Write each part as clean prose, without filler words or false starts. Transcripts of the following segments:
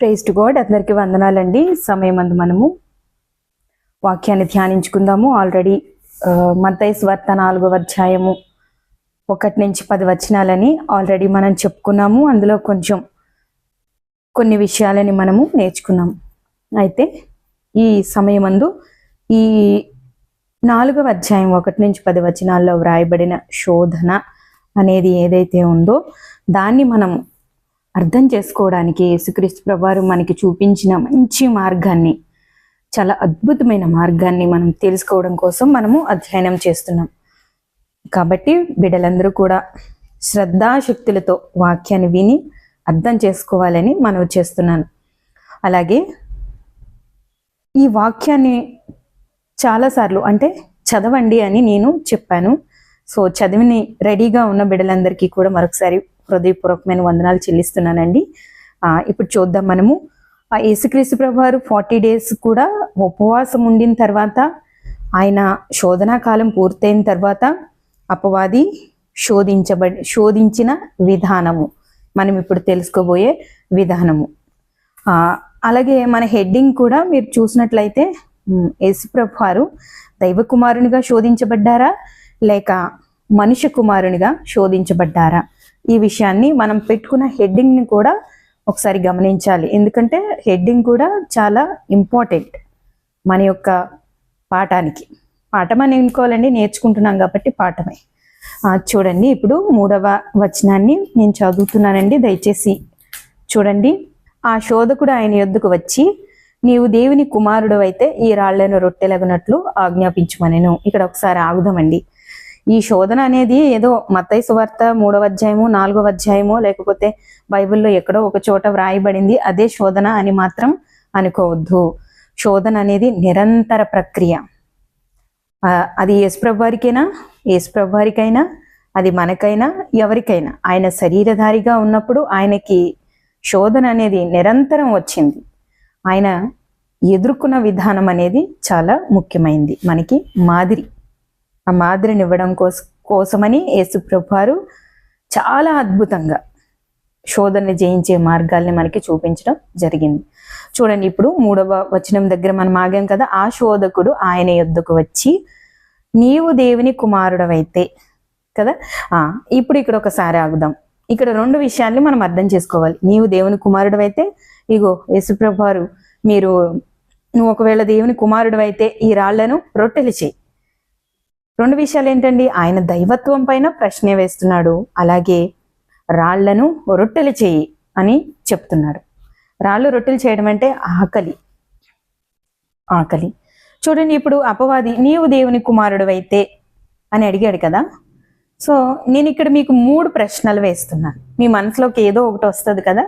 Praise to God. అందరికీ వందనాలండి. సమయమందు మనము వాక్యాన్ని ధ్యానించుకుందాము. ఆల్రెడీ మత్తయి సువార్త 4వ అధ్యాయము 1-10 వచనాలని ఆల్రెడీ మనం చెప్పుకున్నాము. అందులో కొన్ని విషయాలని మనము నేర్చుకున్నాము. అయితే ఈ సమయమందు ఈ 4వ అధ్యాయం 1-10 వచనాల్లో వ్రాయబడిన శోధన అనేది ఏదైతే ఉందో దాన్ని మనం అర్థం చేసుకోవడానికి యేసుక్రీస్తు ప్రభువారు మనకి చూపించిన మంచి మార్గాన్ని, చాలా అద్భుతమైన మార్గాన్ని మనం తెలుసుకోవడం కోసం మనము అధ్యయనం చేస్తున్నాం. కాబట్టి బిడ్డలందరూ కూడా శ్రద్ధాశక్తులతో వాక్యాన్ని విని అర్థం చేసుకోవాలని మనవి చేస్తున్నాను. అలాగే ఈ వాక్యాన్ని చాలాసార్లు చదవండి అని నేను చెప్పాను. సో చదివిని రెడీగా ఉన్న బిడ్డలందరికీ కూడా మరొకసారి హృదయపూర్వకమైన వందనాలు చెల్లిస్తున్నానండి. ఇప్పుడు చూద్దాం. మనము యేసుక్రీస్తు ప్రభువారు 40 days కూడా ఉపవాసం ఉండిన తర్వాత, ఆయన శోధనా కాలం పూర్తయిన తర్వాత అపవాది శోధించిన విధానము మనం ఇప్పుడు తెలుసుకోబోయే విధానము. అలాగే మన హెడ్డింగ్ కూడా మీరు చూసినట్లయితే యేసు ప్రభువారు దైవ కుమారునిగా శోధించబడ్డారా లేక మనుష్య కుమారునిగా శోధించబడ్డారా? ఈ విషయాన్ని మనం పెట్టుకున్న హెడ్డింగ్ని కూడా ఒకసారి గమనించాలి. ఎందుకంటే హెడ్డింగ్ కూడా చాలా ఇంపార్టెంట్ మన యొక్క పాఠానికి. పాఠం అని అనుకోవాలండి, నేర్చుకుంటున్నాం కాబట్టి పాఠమే. చూడండి, ఇప్పుడు 3వ వచనాన్ని నేను చదువుతున్నానండి, దయచేసి చూడండి. ఆ శోధకుడు ఆయన యొద్దకు వచ్చి, నీవు దేవుని కుమారుడు అయితే ఈ రాళ్లను రొట్టెలగునట్లు ఆజ్ఞాపించుమనెను. ఇక్కడ ఒకసారి ఆగుదామండి. ఈ శోధన అనేది ఏదో మత్తయి సువార్త 3వ అధ్యాయము 4వ అధ్యాయమో లేకపోతే బైబిల్లో ఎక్కడో ఒక చోట వ్రాయబడింది అదే శోధన అని మాత్రం అనుకోవద్దు. శోధన అనేది నిరంతర ప్రక్రియ. అది యేసుప్రభువారికైనా అది మనకైనా ఎవరికైనా, ఆయన శరీరధారిగా ఉన్నప్పుడు ఆయనకి శోధన అనేది నిరంతరం వచ్చింది. ఆయన ఎదుర్కొన్న విధానం అనేది చాలా ముఖ్యమైనది, మనకి మాదిరి. ఆ మాదిరిని ఇవ్వడం కోసమని యేసు ప్రభువారు చాలా అద్భుతంగా శోధనని జయించే మార్గాల్ని మనకి చూపించడం జరిగింది. చూడండి, ఇప్పుడు 3వ వచనం దగ్గర మనం ఆగాం కదా. ఆ శోధకుడు ఆయన యొద్దకు వచ్చి, నీవు దేవుని కుమారుడవైతే కదా. ఇప్పుడు ఇక్కడ ఒకసారి ఆగుదాం. ఇక్కడ 2 విషయాల్ని మనం అర్థం చేసుకోవాలి. నీవు దేవుని కుమారుడవైతే, ఇగో యేసు ప్రభువారు నువ్వు ఒకవేళ దేవుని కుమారుడవైతే ఈ రాళ్లను రొట్టెలు చేయి. 2 విషయాలు ఏంటండి? ఆయన దైవత్వం పైన ప్రశ్న వేస్తున్నాడు, అలాగే రాళ్లను రొట్టెలు చేయి అని చెప్తున్నాడు. రాళ్ళు రొట్టెలు చేయడం అంటే ఆకలి. చూడండి, ఇప్పుడు అపవాది నీవు దేవుని కుమారుడు అయితే అని అడిగాడు కదా. సో నేను ఇక్కడ మీకు 3 ప్రశ్నలు వేస్తున్నాను. మీ మనసులోకి ఏదో ఒకటి వస్తుంది కదా,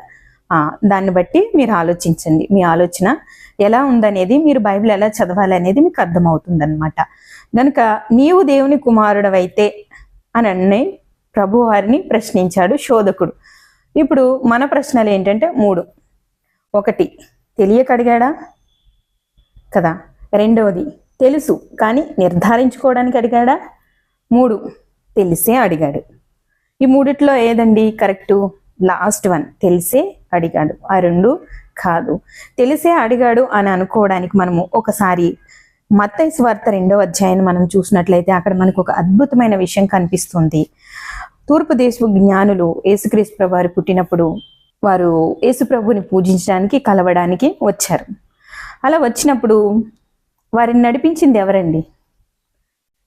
దాన్ని బట్టి మీరు ఆలోచించండి. మీ ఆలోచన ఎలా ఉందనేది, మీరు బైబిల్ ఎలా చదవాలి అనేది మీకు అర్థమవుతుంది అనమాట. గనుక నీవు దేవుని కుమారుడవైతే అని ప్రభు వారిని ప్రశ్నించాడు శోధకుడు. ఇప్పుడు మన ప్రశ్నలు ఏంటంటే 3. 1, తెలియక అడిగాడా కదా. 2వది, తెలుసు కానీ నిర్ధారించుకోవడానికి అడిగాడా. 3, తెలిసే అడిగాడు. ఈ 3లో ఏదండి కరెక్టు? లాస్ట్ వన్, తెలిసే అడిగాడు. ఆ 2 కాదు. తెలిసే అడిగాడు అని అనుకోవడానికి మనము ఒకసారి మత్తయి సువార్త 2వ అధ్యాయాన్ని మనం చూసినట్లయితే అక్కడ మనకు ఒక అద్భుతమైన విషయం కనిపిస్తుంది. తూర్పు దేశపు జ్ఞానులు యేసుక్రీస్తు ప్రభువారు పుట్టినప్పుడు వారు యేసు ప్రభుని పూజించడానికి కలవడానికి వచ్చారు. అలా వచ్చినప్పుడు వారిని నడిపించింది ఎవరండి?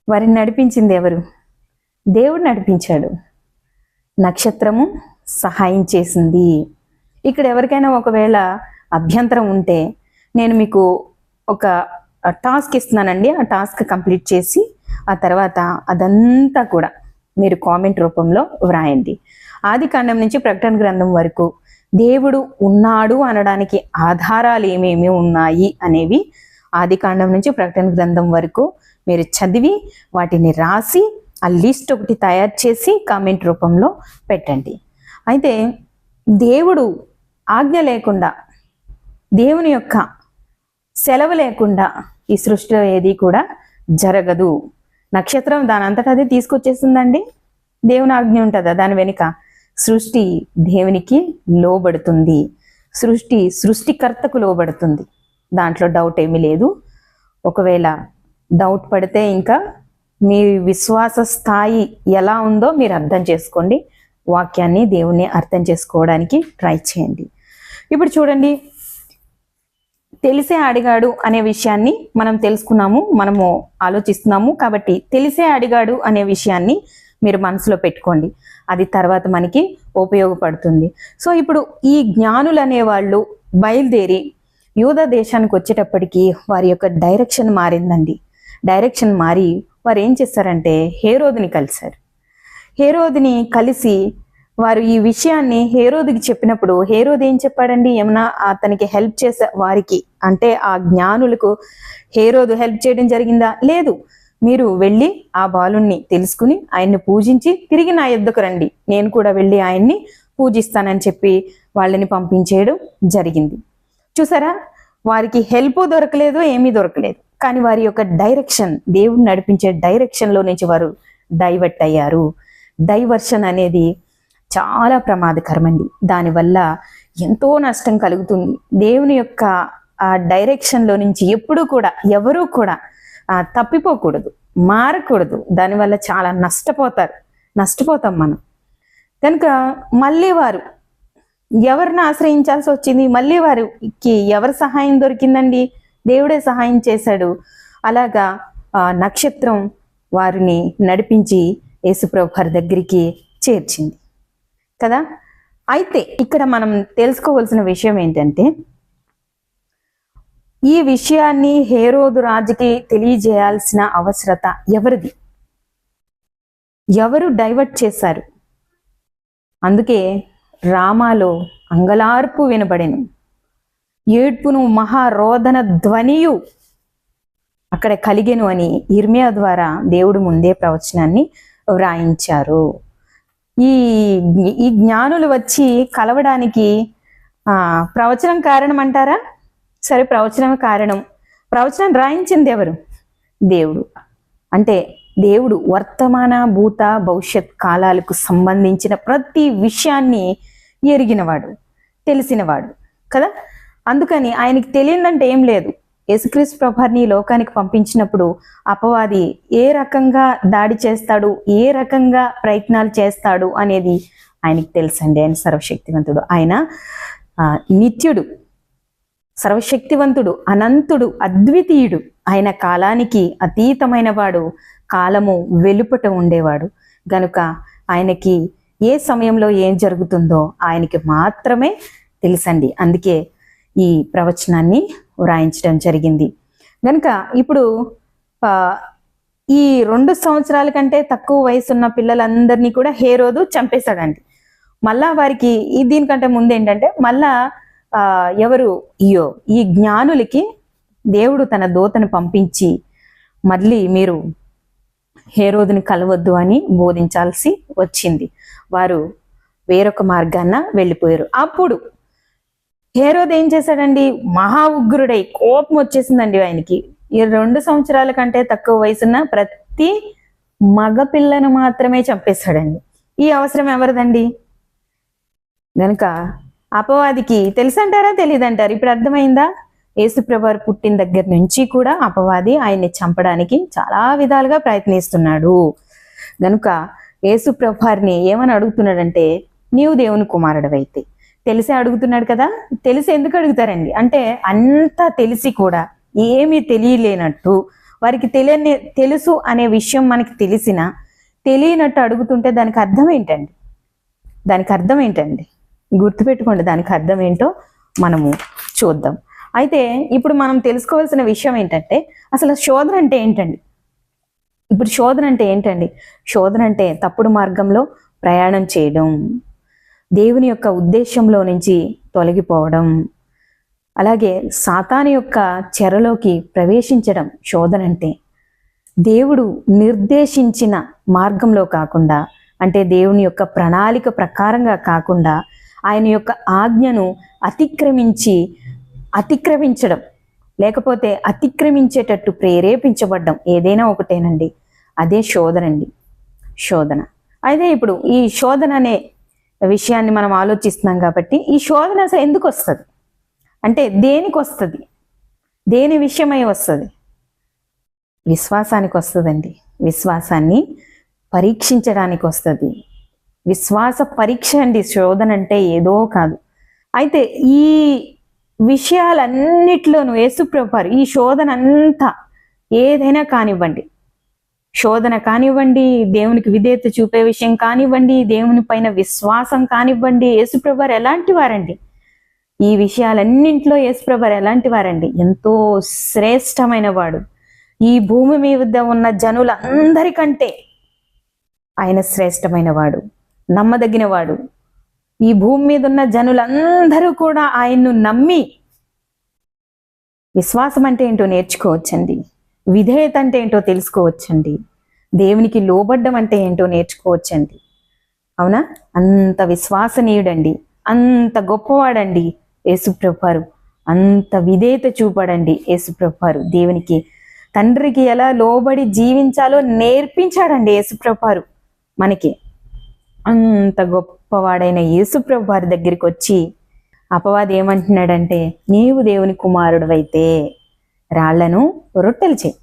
వారిని నడిపించింది ఎవరు? దేవుడు నడిపించాడు. నక్షత్రము సహాయం చేసింది. ఇక్కడ ఎవరికైనా ఒకవేళ అభ్యంతరం ఉంటే నేను మీకు ఒక టాస్క్ ఇస్తున్నానండి. ఆ టాస్క్ కంప్లీట్ చేసి ఆ తర్వాత అదంతా కూడా మీరు కామెంట్ రూపంలో వ్రాయండి. ఆదికాండం నుంచి ప్రకటన గ్రంథం వరకు దేవుడు ఉన్నాడు అనడానికి ఆధారాలు ఏమేమి ఉన్నాయి అనేవి ఆదికాండం నుంచి ప్రకటన గ్రంథం వరకు మీరు చదివి వాటిని రాసి ఆ లిస్ట్ ఒకటి తయారు చేసి కామెంట్ రూపంలో పెట్టండి. అయితే దేవుడు ఆజ్ఞ లేకుండా, దేవుని యొక్క సెలవు లేకుండా ఈ సృష్టిలో ఏది కూడా జరగదు. నక్షత్రం దాని అంతటా అది తీసుకొచ్చేసిందండి. దేవుని ఆజ్ఞ ఉంటుందా దాని వెనుక? సృష్టి దేవునికి లోబడుతుంది. సృష్టికర్తకు లోబడుతుంది. దాంట్లో డౌట్ ఏమీ లేదు. ఒకవేళ డౌట్ పడితే ఇంకా మీ విశ్వాస స్థాయి ఎలా ఉందో మీరు అర్థం చేసుకోండి. వాక్యాన్ని, దేవుణ్ణి అర్థం చేసుకోవడానికి ట్రై చేయండి. ఇప్పుడు చూడండి, తెలిసే అడిగాడు అనే విషయాన్ని మనం తెలుసుకున్నాము, మనము ఆలోచిస్తున్నాము. కాబట్టి తెలిసే అడిగాడు అనే విషయాన్ని మీరు మనసులో పెట్టుకోండి, అది తర్వాత మనకి ఉపయోగపడుతుంది. సో ఇప్పుడు ఈ జ్ఞానులు అనేవాళ్ళు బయలుదేరి యూదా దేశానికి వచ్చేటప్పటికి వారి యొక్క డైరెక్షన్ మారిందండి. డైరెక్షన్ మారి వారు ఏం చేస్తారంటే హేరోదుని కలిశారు. హేరోదుని కలిసి వారు ఈ విషయాన్ని హేరోదుకి చెప్పినప్పుడు హేరోదు ఏం చెప్పాడండి? ఏమన్నా అతనికి హెల్ప్ చేసే వారికి, అంటే ఆ జ్ఞానులకు హేరోదు హెల్ప్ చేయడం జరిగిందా? లేదు. మీరు వెళ్ళి ఆ బాలుణ్ణి తెలుసుకుని ఆయన్ని పూజించి తిరిగి నా యొద్దకు రండి, నేను కూడా వెళ్ళి ఆయన్ని పూజిస్తానని చెప్పి వాళ్ళని పంపించేయడం జరిగింది. చూసారా, వారికి హెల్ప్ దొరకలేదు, ఏమీ దొరకలేదు. కానీ వారి యొక్క డైరెక్షన్, దేవుడు నడిపించే డైరెక్షన్లో నుంచి వారు డైవర్ట్ అయ్యారు. డైవర్షన్ అనేది చాలా ప్రమాదకరమండి. దానివల్ల ఎంతో నష్టం కలుగుతుంది. దేవుని యొక్క ఆ డైరెక్షన్లో నుంచి ఎప్పుడూ కూడా ఎవరూ కూడా తప్పిపోకూడదు, మారకూడదు. దానివల్ల చాలా నష్టపోతాం మనం. కనుక మళ్ళీ వారు ఎవరిని ఆశ్రయించాల్సి వచ్చింది? మళ్ళీ వారికి ఎవరి సహాయం దొరికిందండి? దేవుడే సహాయం చేశాడు. అలాగా నక్షత్రం వారిని నడిపించి యేసుప్రభు వారి దగ్గరికి చేర్చింది కదా. అయితే ఇక్కడ మనం తెలుసుకోవాల్సిన విషయం ఏంటంటే, ఈ విషయాన్ని హేరోదు రాజుకి తెలియజేయాల్సిన అవసరత ఎవరిది? ఎవరు డైవర్ట్ చేశారు? అందుకే రామాలో అంగలార్పు వినబడెను, ఏడ్పును మహారోదన ధ్వనియు అక్కడ కలిగెను అని ఇర్మియా ద్వారా దేవుడు ముందే ప్రవచనాన్ని వ్రాయించారు. ఈ జ్ఞానులు వచ్చి కలవడానికి ప్రవచనం కారణం అంటారా? సరే, ప్రవచనం కారణం. ప్రవచనం రాయించింది ఎవరు? దేవుడు. అంటే దేవుడు వర్తమాన, భూత, భవిష్యత్ కాలాలకు సంబంధించిన ప్రతి విషయాన్ని ఎరిగినవాడు, తెలిసినవాడు కదా. అందుకని ఆయనకి తెలియదంటే ఏం లేదు. యేసుక్రీస్తు ప్రభుని లోకానికి పంపించినప్పుడు అపవాది ఏ రకంగా దాడి చేస్తాడు, ఏ రకంగా ప్రయత్నాలు చేస్తాడు అనేది ఆయనకి తెలుసండి. ఆయన సర్వశక్తివంతుడు, ఆయన నిత్యుడు, సర్వశక్తివంతుడు, అనంతుడు, అద్వితీయుడు. ఆయన కాలానికి అతీతమైన వాడు, కాలము వెలుపట ఉండేవాడు. గనుక ఆయనకి ఏ సమయంలో ఏం జరుగుతుందో ఆయనకి మాత్రమే తెలుసండి. అందుకే ఈ ప్రవచనాన్ని వ్రాయించడం జరిగింది. కనుక ఇప్పుడు ఈ 2 సంవత్సరాల కంటే తక్కువ వయసున్న పిల్లలందరినీ కూడా హేరోదు చంపేశాడండి. మళ్ళా వారికి దీనికంటే ముందు ఏంటంటే, మళ్ళా ఎవరు ఈ జ్ఞానులకి దేవుడు తన దూతను పంపించి మళ్ళీ మీరు హేరోదుని కలవద్దు అని బోధించాల్సి వచ్చింది. వారు వేరొక మార్గాన వెళ్ళిపోయారు. అప్పుడు హేరోదు ఏం చేశాడండి? మహా ఉగ్రుడై కోపం వచ్చేసిందండి ఆయనకి. ఈ 2 సంవత్సరాల కంటే తక్కువ వయసున్న ప్రతి మగపిల్లను మాత్రమే చంపేశాడండి. ఈ అవసరం ఎవరిదండి? గనుక అపవాదికి తెలుసంటారా, తెలియదంటారు? ఇప్పుడు అర్థమైందా? యేసుప్రభు పుట్టిన దగ్గర నుంచి కూడా అపవాది ఆయన్ని చంపడానికి చాలా విధాలుగా ప్రయత్నిస్తున్నాడు. గనుక యేసుప్రభుని ఏమని అడుగుతున్నాడంటే, నీవు దేవుని కుమారుడవైతే. తెలిసే అడుగుతున్నాడు కదా. తెలిసి ఎందుకు అడుగుతారండి అంటే, అంతా తెలిసి కూడా ఏమీ తెలియలేనట్టు, వారికి తెలుసు అనే విషయం మనకి తెలిసినా తెలియనట్టు అడుగుతుంటే దానికి అర్థం ఏంటండి? గుర్తుపెట్టుకోండి, దానికి అర్థం ఏంటో మనము చూద్దాం. అయితే ఇప్పుడు మనం తెలుసుకోవాల్సిన విషయం ఏంటంటే, అసలు శోధన అంటే ఏంటండి? శోధన అంటే తప్పుడు మార్గంలో ప్రయాణం చేయడం, దేవుని యొక్క ఉద్దేశంలో నుంచి తొలగిపోవడం, అలాగే సాతాను యొక్క చెరలోకి ప్రవేశించడం. శోధన అంటే దేవుడు నిర్దేశించిన మార్గంలో కాకుండా, అంటే దేవుని యొక్క ప్రణాళిక ప్రకారంగా కాకుండా, ఆయన యొక్క ఆజ్ఞను అతిక్రమించడం, లేకపోతే అతిక్రమించేటట్టు ప్రేరేపించబడ్డం, ఏదైనా ఒకటేనండి. అదే శోధన. అయితే ఇప్పుడు ఈ శోధన అనే విషయాన్ని మనం ఆలోచిస్తున్నాం కాబట్టి ఈ శోధన అసలు ఎందుకు వస్తుంది అంటే దేనికి వస్తుంది, దేని విషయమై వస్తుంది? విశ్వాసానికి వస్తుందండి. విశ్వాసాన్ని పరీక్షించడానికి వస్తుంది. విశ్వాస పరీక్ష అండి శోధన అంటే, ఏదో కాదు. అయితే ఈ విషయాలన్నిట్లోనూ యేసుప్రభువారు ఈ శోధన అంతా ఏదైనా కానివ్వండి, శోధన కానివ్వండి, దేవునికి విధేయత చూపే విషయం కానివ్వండి, దేవుని పైన విశ్వాసం కానివ్వండి, యేసుప్రభువారు ఎలాంటి వారండి? ఈ విషయాలన్నింటిలో యేసుప్రభువారు ఎలాంటి వారండి? ఎంతో శ్రేష్టమైన వాడు. ఈ భూమి మీద ఉన్న జనులందరికంటే ఆయన శ్రేష్టమైన వాడు, నమ్మదగిన వాడు. ఈ భూమి మీద ఉన్న జనులందరూ కూడా ఆయన్ను నమ్మి విశ్వాసం అంటే ఏంటో నేర్చుకోవచ్చండి, విధేయత అంటే ఏంటో తెలుసుకోవచ్చండి, దేవునికి లోబడ్డం అంటే ఏంటో నేర్చుకోవచ్చండి. అవునా? అంత విశ్వాసనీయుడండి, అంత గొప్పవాడండి యేసుప్రభువారు, అంత విధేయత చూపాడండి యేసుప్రభువారు. దేవునికి తండ్రికి ఎలా లోబడి జీవించాలో నేర్పించాడండి యేసుప్రభువారు మనకి. అంత గొప్పవాడైన యేసుప్రభువారి దగ్గరికి వచ్చి అపవాది ఏమంటున్నాడంటే, నీవు దేవుని కుమారుడు అయితే రాళ్లను రొట్టెలు చేయి.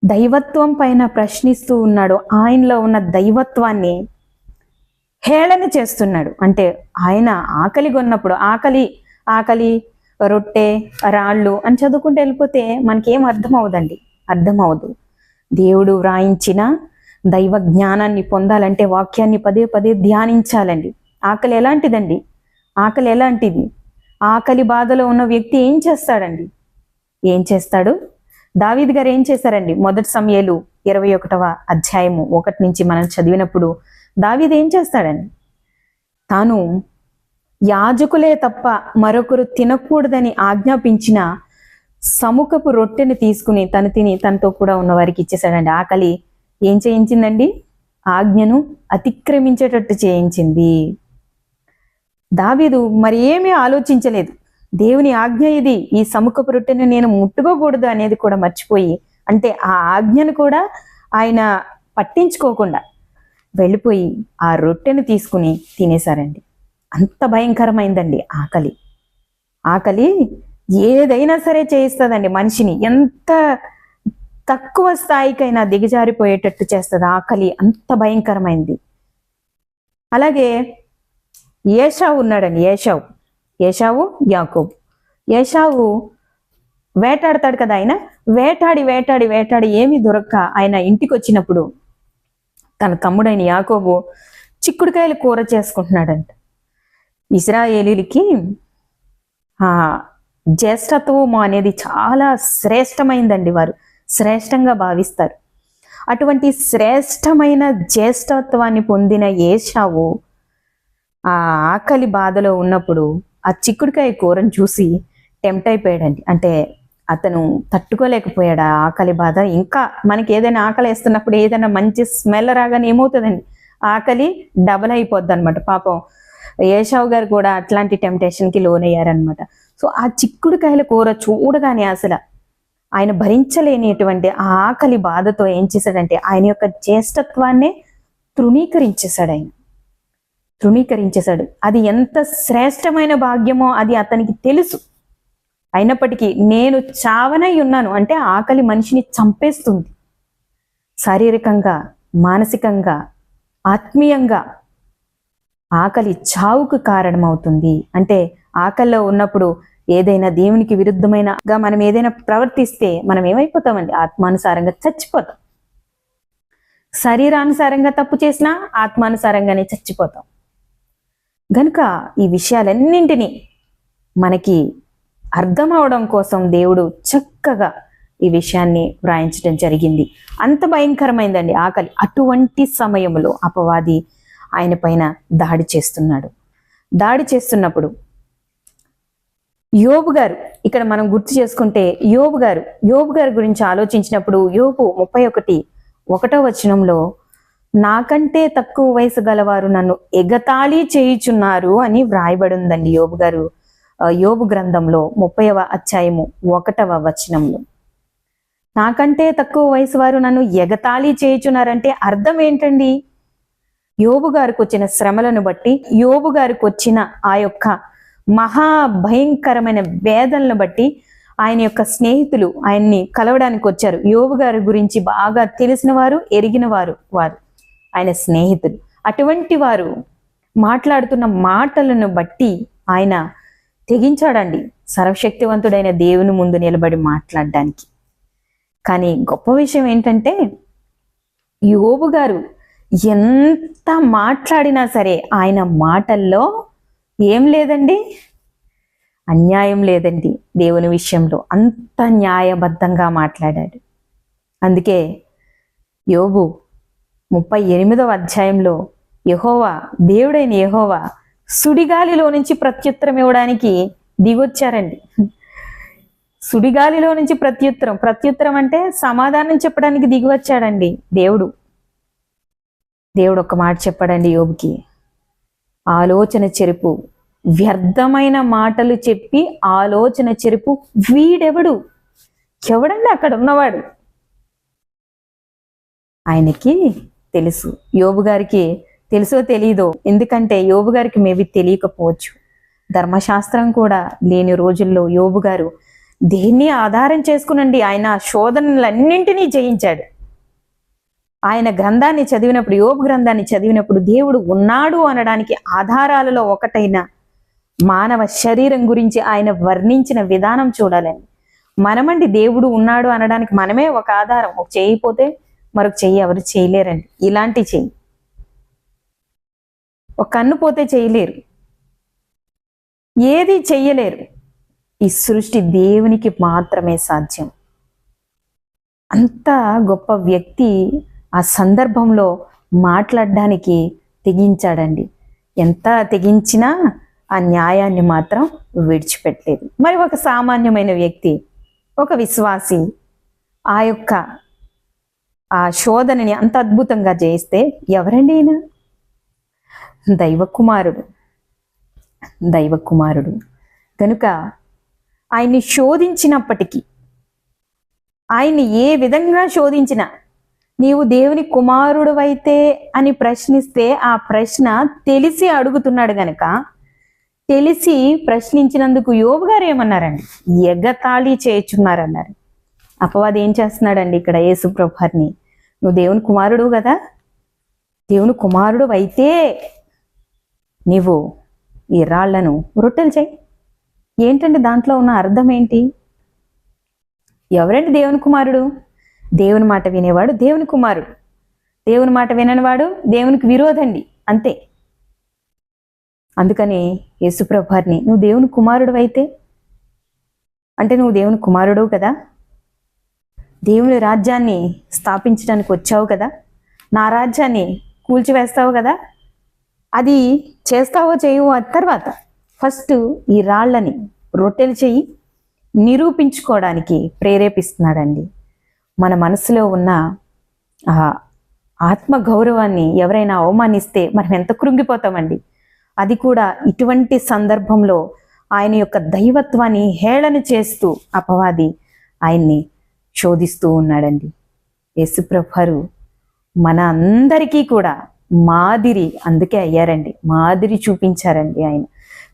దైవత్వం పైన ప్రశ్నిస్తూ ఉన్నాడు. ఆయనలో ఉన్న దైవత్వాన్ని హేళన చేస్తున్నాడు. అంటే ఆయన ఆకలి కొన్నప్పుడు ఆకలి రొట్టె రాళ్ళు అని చదువుకుంటూ వెళ్ళిపోతే మనకేం అర్థం అవదండి, అర్థం అవదు. దేవుడు వ్రాయించిన దైవ జ్ఞానాన్ని పొందాలంటే వాక్యాన్ని పదే పదే ధ్యానించాలండి. ఆకలి ఎలాంటిదండి? ఆకలి ఎలాంటిది? ఆకలి బాధలో ఉన్న వ్యక్తి ఏం చేస్తాడండి? ఏం చేస్తాడు? దావీదు గారు ఏం చేశారండి? మొదటి సమూయేలు 21వ అధ్యాయము 1 నుంచి మనం చదివినప్పుడు దావీదు ఏం చేస్తాడండి? తాను యాజకులే తప్ప మరొకరు తినకూడదని ఆజ్ఞాపించిన సముఖపు రొట్టెని తీసుకుని తను తిని తనతో కూడా ఉన్న వారికి ఇచ్చేసాడండి. ఆకలి ఏం చేయించిందండి? ఆజ్ఞను అతిక్రమించేటట్టు చేయించింది. దావీదు మరి ఏమీ ఆలోచించలేదు. దేవుని ఆజ్ఞ ఇది, ఈ సముఖపు రొట్టెను నేను ముట్టుకోకూడదు అనేది కూడా మర్చిపోయి, అంటే ఆ ఆజ్ఞను కూడా ఆయన పట్టించుకోకుండా వెళ్ళిపోయి ఆ రొట్టెను తీసుకుని తినేశారండి. అంత భయంకరమైందండి ఆకలి. ఆకలి ఏదైనా సరే చేయిస్తుందండి మనిషిని, ఎంత తక్కువ స్థాయికైనా దిగజారిపోయేటట్టు చేస్తుంది ఆకలి. అంత భయంకరమైంది. అలాగే ఏషావు ఉన్నాడండి. ఏషావు యాకోబు. ఏషావు వేటాడతాడు కదా, ఆయన వేటాడి ఏమీ దొరక్క ఆయన ఇంటికి వచ్చినప్పుడు తన తమ్ముడైన యాకోబు చిక్కుడుకాయలు కూర చేసుకుంటున్నాడంట. ఇశ్రాయేలీలకి జ్యేష్ఠత్వము అనేది చాలా శ్రేష్టమైందండి, వారు శ్రేష్టంగా భావిస్తారు. అటువంటి శ్రేష్టమైన జ్యేష్ఠత్వాన్ని పొందిన ఏషావు ఆ ఆకలి బాధలో ఉన్నప్పుడు ఆ చిక్కుడుకాయ కూరను చూసి టెంప్ట్ అయిపోయాడండి. అంటే అతను తట్టుకోలేకపోయాడు ఆ ఆకలి బాధ. ఇంకా మనకి ఏదైనా ఆకలి వేస్తున్నప్పుడు ఏదైనా మంచి స్మెల్ రాగానే ఏమవుతుందండి, ఆకలి డబల్ అయిపోద్ది అనమాట. పాపం ఏషావు గారు కూడా అట్లాంటి టెంప్టేషన్కి లోనయ్యారనమాట. సో ఆ చిక్కుడుకాయల కూర చూడగానే అసలు ఆయన భరించలేనిటువంటి ఆ ఆకలి బాధతో ఏం చేశాడంటే ఆయన యొక్క జ్యేష్ఠత్వాన్నే తృణీకరించేశాడు. అది ఎంత శ్రేష్టమైన భాగ్యమో అది అతనికి తెలుసు. అయినప్పటికీ నేను చావనై ఉన్నాను అంటే ఆకలి మనిషిని చంపేస్తుంది, శారీరకంగా, మానసికంగా, ఆత్మీయంగా. ఆకలి చావుకు కారణమవుతుంది. అంటే ఆకలిలో ఉన్నప్పుడు ఏదైనా దేవునికి విరుద్ధమైనగా మనం ఏదైనా ప్రవర్తిస్తే మనం ఏమైపోతామండి? ఆత్మానుసారంగా చచ్చిపోతాం. శరీరానుసారంగా తప్పు చేసినా ఆత్మానుసారంగానే చచ్చిపోతాం. గనుక ఈ విషయాలన్నింటినీ మనకి అర్థం అవడం కోసం దేవుడు చక్కగా ఈ విషయాన్ని వ్రాయించడం జరిగింది. అంత భయంకరమైందండి ఆకలి. అటువంటి సమయంలో అపవాది ఆయన పైన దాడి చేస్తున్నప్పుడు యోబు గారు, ఇక్కడ మనం గుర్తు చేసుకుంటే యోబు గారు గురించి ఆలోచించినప్పుడు యోబు 31:1 వచనంలో నాకంటే తక్కువ వయసు గలవారు నన్ను ఎగతాళి చేయుచున్నారు అని వ్రాయబడి ఉందండి. యోబు గ్రంథంలో 30వ అధ్యాయము 1వ వచనంలో నాకంటే తక్కువ వయసు వారు నన్ను ఎగతాళి చేయుచున్నారంటే అర్థం ఏంటండి? యోబు గారికి వచ్చిన శ్రమలను బట్టి, యోబు గారికి వచ్చిన ఆ యొక్క మహాభయంకరమైన వేదనలను బట్టి ఆయన యొక్క స్నేహితులు ఆయన్ని కలవడానికి వచ్చారు. యోబు గారి గురించి బాగా తెలిసిన వారు, ఎరిగిన వారు ఆయన స్నేహితులు. అటువంటి వారు మాట్లాడుతున్న మాటలను బట్టి ఆయన తెగించాడండి సర్వశక్తివంతుడైన దేవుని ముందు నిలబడి మాట్లాడడానికి. కానీ గొప్ప విషయం ఏంటంటే, యోబు గారు ఎంత మాట్లాడినా సరే ఆయన మాటల్లో ఏం లేదండి, అన్యాయం లేదండి. దేవుని విషయంలో అంత న్యాయబద్ధంగా మాట్లాడాడు. అందుకే యోబు 38వ అధ్యాయంలో దేవుడైన యెహోవా సుడిగాలిలో నుంచి ప్రత్యుత్తరం ఇవ్వడానికి దిగొచ్చారండి. సుడిగాలిలో నుంచి ప్రత్యుత్తరం అంటే సమాధానం చెప్పడానికి దిగివచ్చాడండి దేవుడు. ఒక మాట చెప్పాడండి యోబుకి, ఆలోచన చెరుపు, వ్యర్థమైన మాటలు చెప్పి ఆలోచన చెరుపు వీడెవడు? ఎవడండి అక్కడ ఉన్నవాడు? ఆయనకి తెలుసు. యోబు గారికి తెలుసో తెలీదో, ఎందుకంటే యోబు గారికి మేబీ తెలియకపోవచ్చు. ధర్మశాస్త్రం కూడా లేని రోజుల్లో యోబు గారు దేన్ని ఆధారం చేసుకునండి ఆయన శోధనలన్నింటినీ జయించాడు. ఆయన గ్రంథాన్ని చదివినప్పుడు, యోబు గ్రంథాన్ని చదివినప్పుడు దేవుడు ఉన్నాడు అనడానికి ఆధారాలలో ఒకటైన మానవ శరీరం గురించి ఆయన వర్ణించిన విధానం చూడాలండి. మనమండి దేవుడు ఉన్నాడు అనడానికి మనమే ఒక ఆధారం. ఒక చెయ్యి పోతే మరొక చెయ్యి ఎవరు చేయలేరండి. ఇలాంటి చెయ్యి, ఒక కన్ను పోతే చేయలేరు, ఏది చెయ్యలేరు. ఈ సృష్టి దేవునికి మాత్రమే సాధ్యం. అంత గొప్ప వ్యక్తి ఆ సందర్భంలో మాట్లాడడానికి తెగించాడండి. ఎంత తెగించినా ఆ న్యాయాన్ని మాత్రం విడిచిపెట్టలేదు. మరి ఒక సామాన్యమైన వ్యక్తి, ఒక విశ్వాసి ఆ శోధనని అంత అద్భుతంగా చేస్తే ఎవరండి ఈయన? దైవ కుమారుడు కనుక ఆయన్ని శోధించినప్పటికీ, ఆయన్ని ఏ విధంగా శోధించినా, నీవు దేవుని కుమారుడు అయితే అని ప్రశ్నిస్తే ఆ ప్రశ్న తెలిసి అడుగుతున్నాడు గనక, తెలిసి ప్రశ్నించినందుకు యోబు గారు ఏమన్నారండి? ఎగతాళి చేయుచున్నారన్నారు. అపవాది ఏం చేస్తున్నాడండి ఇక్కడ? యేసు ప్రభువారిని, నువ్వు దేవుని కుమారుడు కదా, దేవుని కుమారుడు అయితే నీవు ఈ రాళ్లను రొట్టెలు చేయి. ఏంటంటే దాంట్లో ఉన్న అర్థం ఏంటి? ఎవరండి దేవుని కుమారుడు? దేవుని మాట వినేవాడు దేవుని కుమారుడు, దేవుని మాట విననివాడు దేవునికి విరోధండి, అంతే. అందుకని యేసుప్రభువారిని, నువ్వు దేవుని కుమారుడు అయితే అంటే నువ్వు దేవుని కుమారుడు కదా, దేవుని రాజ్యాన్ని స్థాపించడానికి వచ్చావు కదా, నా రాజ్యాన్ని కూల్చివేస్తావు కదా, అది చేస్తావో చేయవో ఆ తర్వాత ఫస్ట్ ఈ రాళ్ళని రొట్టెలు చెయ్యి నిరూపించుకోవడానికి ప్రేరేపిస్తున్నాడండి. మన మనసులో ఉన్న ఆ ఆత్మ గౌరవాన్ని ఎవరైనా అవమానిస్తే మనం ఎంత కృంగిపోతామండి. అది కూడా ఇటువంటి సందర్భంలో ఆయన యొక్క దైవత్వాన్ని హేళన చేస్తూ అపవాది ఆయన్ని శోధిస్తూ ఉన్నాడండి. యేసుప్రభువారు మన అందరికీ కూడా మాదిరి, అందుకే అయ్యారండి, మాదిరి చూపించారండి. ఆయన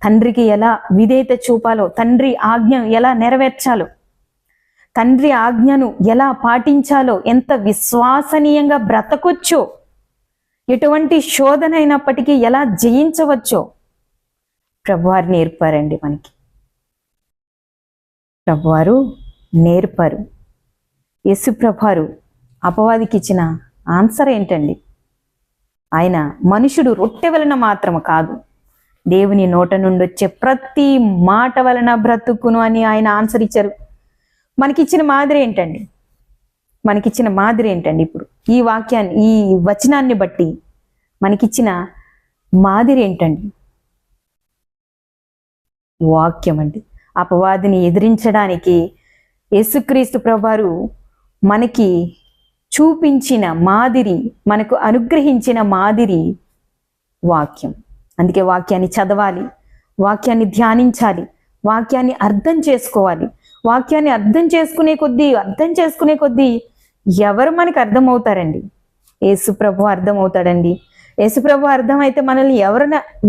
తండ్రికి ఎలా విధేయత చూపాలో, తండ్రి ఆజ్ఞ ఎలా నెరవేర్చాలో, తండ్రి ఆజ్ఞను ఎలా పాటించాలో, ఎంత విశ్వసనీయంగా బ్రతకొచ్చో, ఎటువంటి శోధన అయినప్పటికీ ఎలా జయించవచ్చో ప్రభువారు నేర్పారండి. మనకి ప్రభువారు నేర్పారు. యేసు ప్రభువారు అపవాదికి ఇచ్చిన ఆన్సర్ ఏంటండి? ఆయన మనుషుడు రొట్టె వలన మాత్రము కాదు, దేవుని నోట నుండి వచ్చే ప్రతి మాట వలన బ్రతుకును అని ఆయన ఆన్సర్ ఇచ్చారు. మనకిచ్చిన మాదిరి ఏంటండి? ఇప్పుడు ఈ వాక్యాన్ని, ఈ వచనాన్ని బట్టి మనకిచ్చిన మాదిరి ఏంటండి? వాక్యం అండి. అపవాదిని ఎదిరించడానికి యేసుక్రీస్తు ప్రభువారు మనకి చూపించిన మాదిరి, మనకు అనుగ్రహించిన మాదిరి వాక్యం. అందుకే వాక్యాన్ని చదవాలి, వాక్యాన్ని ధ్యానించాలి, వాక్యాన్ని అర్థం చేసుకోవాలి. వాక్యాన్ని అర్థం చేసుకునే కొద్దీ ఎవరు మనకు అర్థమవుతారండి? యేసు ప్రభు అర్థమవుతాడండి. యేసుప్రభు అర్థం అయితే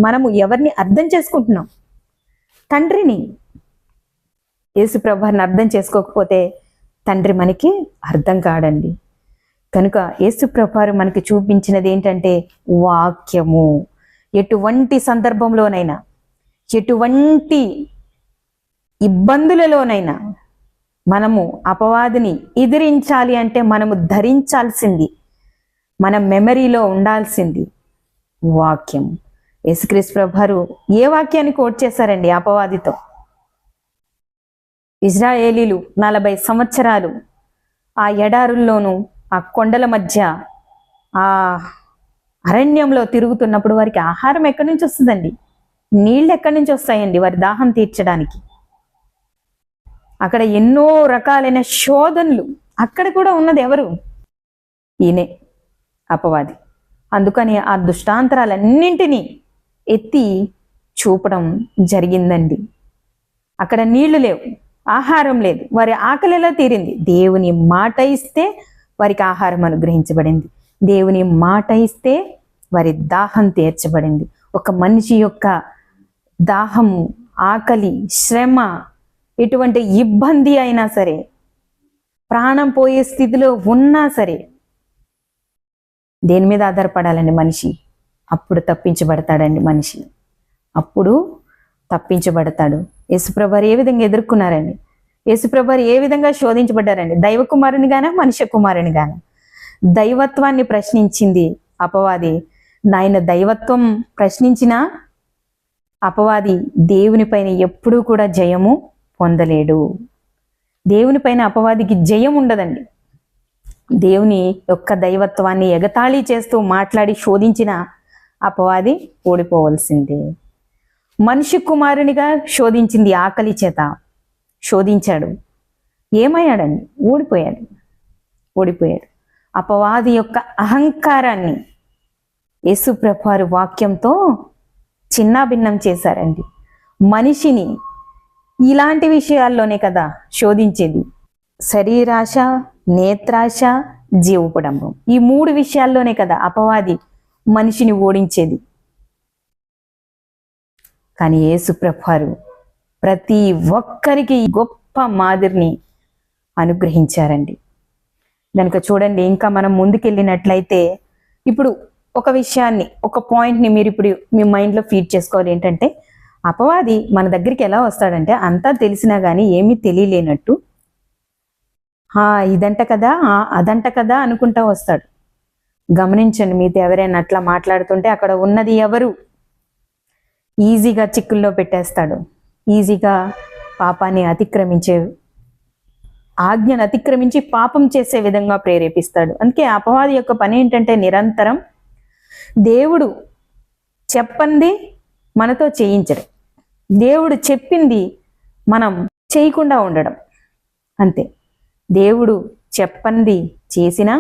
మనము ఎవరిని అర్థం చేసుకుంటున్నాం? తండ్రిని. యేసుప్రభుని అర్థం చేసుకోకపోతే తండ్రి మనకి అర్థం కాడండి. కనుక యేసుప్రభు మనకి చూపించినది ఏంటంటే వాక్యము. ఎటువంటి సందర్భంలోనైనా, ఎటువంటి ఇబ్బందులలోనైనా మనము అపవాదిని ఎదిరించాలి అంటే మనము ధరించాల్సింది, మన మెమరీలో ఉండాల్సింది వాక్యం. యేసుక్రీస్తు ప్రభువారు ఏ వాక్యాన్ని కోట్ చేశారండి అపవాదితో? ఇజ్రాయేలీలు 40 సంవత్సరాలు ఆ ఎడారుల్లోనూ, ఆ కొండల మధ్య, ఆ అరణ్యంలో తిరుగుతున్నప్పుడు వారికి ఆహారం ఎక్కడి నుంచి వస్తుందండి? నీళ్ళు ఎక్కడి నుంచి వస్తాయండి వారి దాహం తీర్చడానికి? అక్కడ ఎన్నో రకాలైన శోధనలు. అక్కడ కూడా ఉన్నది ఎవరు? ఈయనే, అపవాది. అందుకని ఆ దుష్టాంతరాలన్నింటినీ ఎత్తి చూపడం జరిగిందండి. అక్కడ నీళ్లు లేవు, ఆహారం లేదు, వారి ఆకలి ఎలా తీరింది? దేవుని మాట ఇస్తే వారికి ఆహారం అనుగ్రహించబడింది. దేవుని మాట ఇస్తే వారి దాహం తీర్చబడింది. ఒక మనిషి యొక్క దాహము, ఆకలి, శ్రమ, ఎటువంటి ఇబ్బంది అయినా సరే, ప్రాణం పోయే స్థితిలో ఉన్నా సరే దేని మీద ఆధారపడాలండి మనిషి? అప్పుడు తప్పించబడతాడండి మనిషి, అప్పుడు తప్పించబడతాడు. యేసుప్రభువారు ఏ విధంగా ఎదుర్కొన్నారండి? యేసుప్రభువారు ఏ విధంగా శోధించబడ్డారండి? దైవ కుమారునిగానా, మనుష్య కుమారునిగానా? దైవత్వాన్ని ప్రశ్నించింది అపవాది. ఆయన దైవత్వం ప్రశ్నించిన అపవాది దేవుని పైన ఎప్పుడూ కూడా జయము పొందలేడు. దేవుని పైన అపవాదికి జయం ఉండదండి. దేవుని యొక్క దైవత్వాన్ని ఎగతాళి చేస్తూ మాట్లాడి శోధించిన అపవాది ఓడిపోవలసిందే. మనిషి కుమారునిగా శోధించింది, ఆకలి చేత శోధించాడు. ఏమయ్యాడండి? ఓడిపోయాడు. అపవాది యొక్క అహంకారాన్ని యేసుప్రభువారు వాక్యంతో చిన్నాభిన్నం చేశారండి. మనిషిని ఇలాంటి విషయాల్లోనే కదా శోధించేది. శరీరాశ, నేత్రాశ, జీవపుడంబం, ఈ 3 విషయాల్లోనే కదా అపవాది మనిషిని ఓడించేది. కానీ యేసుప్రభువారు ప్రతి ఒక్కరికి గొప్ప మాదిరిని అనుగ్రహించారండి. కనుక చూడండి, ఇంకా మనం ముందుకెళ్ళినట్లయితే ఇప్పుడు ఒక విషయాన్ని, ఒక పాయింట్ని మీరు ఇప్పుడు మీ మైండ్లో ఫీడ్ చేసుకోవాలి. ఏంటంటే అపవాది మన దగ్గరికి ఎలా వస్తాడంటే అంతా తెలిసినా కానీ ఏమీ తెలియలేనట్టు, ఇదంట కదా, అదంట కదా అనుకుంటా వస్తాడు. గమనించండి, మీతో ఎవరైనా అట్లా మాట్లాడుతుంటే అక్కడ ఉన్నది ఎవరు? ఈజీగా చిక్కుల్లో పెట్టేస్తాడు. ఈజీగా పాపాన్ని ఆజ్ఞను అతిక్రమించి పాపం చేసే విధంగా ప్రేరేపిస్తాడు. అందుకే అపవాది యొక్క పని ఏంటంటే నిరంతరం దేవుడు చెప్పంది మనతో చేయించడం, దేవుడు చెప్పింది మనం చేయకుండా ఉండడం. అంతే. దేవుడు చెప్పంది చేసినా,